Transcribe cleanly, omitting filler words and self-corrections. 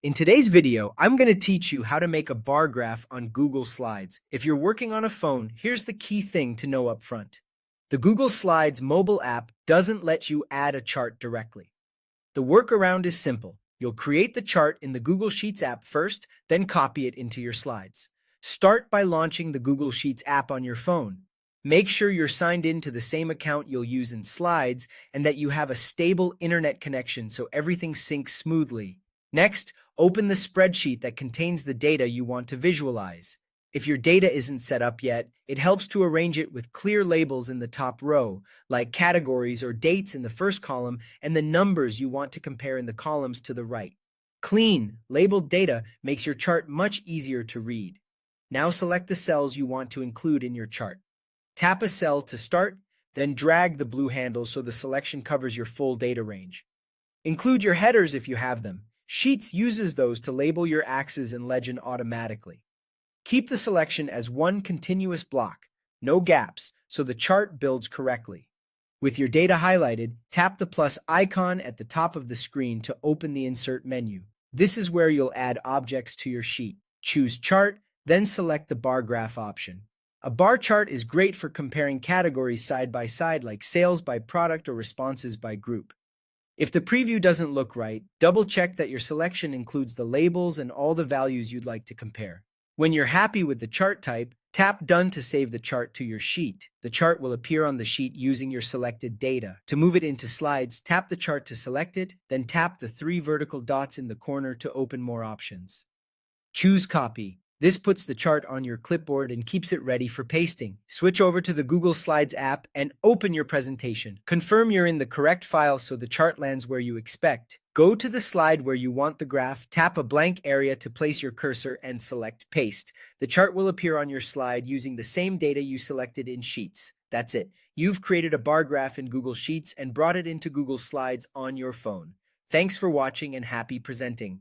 In today's video, I'm going to teach you how to make a bar graph on Google Slides. If you're working on a phone, here's the key thing to know up front. The Google Slides mobile app doesn't let you add a chart directly. The workaround is simple. You'll create the chart in the Google Sheets app first, then copy it into your slides. Start by launching the Google Sheets app on your phone. Make sure you're signed in to the same account you'll use in Slides and that you have a stable internet connection so everything syncs smoothly. Next, open the spreadsheet that contains the data you want to visualize. If your data isn't set up yet, it helps to arrange it with clear labels in the top row, like categories or dates in the first column and the numbers you want to compare in the columns to the right. Clean, labeled data makes your chart much easier to read. Now select the cells you want to include in your chart. Tap a cell to start, then drag the blue handle so the selection covers your full data range. Include your headers if you have them. Sheets uses those to label your axes and legend automatically. Keep the selection as one continuous block, no gaps, so the chart builds correctly. With your data highlighted, tap the plus icon at the top of the screen to open the Insert menu. This is where you'll add objects to your sheet. Choose Chart, then select the bar graph option. A bar chart is great for comparing categories side by side like sales by product or responses by group. If the preview doesn't look right, double-check that your selection includes the labels and all the values you'd like to compare. When you're happy with the chart type, tap Done to save the chart to your sheet. The chart will appear on the sheet using your selected data. To move it into Slides, tap the chart to select it, then tap the three vertical dots in the corner to open more options. Choose Copy. This puts the chart on your clipboard and keeps it ready for pasting. Switch over to the Google Slides app and open your presentation. Confirm you're in the correct file so the chart lands where you expect. Go to the slide where you want the graph, tap a blank area to place your cursor, and select Paste. The chart will appear on your slide using the same data you selected in Sheets. That's it. You've created a bar graph in Google Sheets and brought it into Google Slides on your phone. Thanks for watching and happy presenting.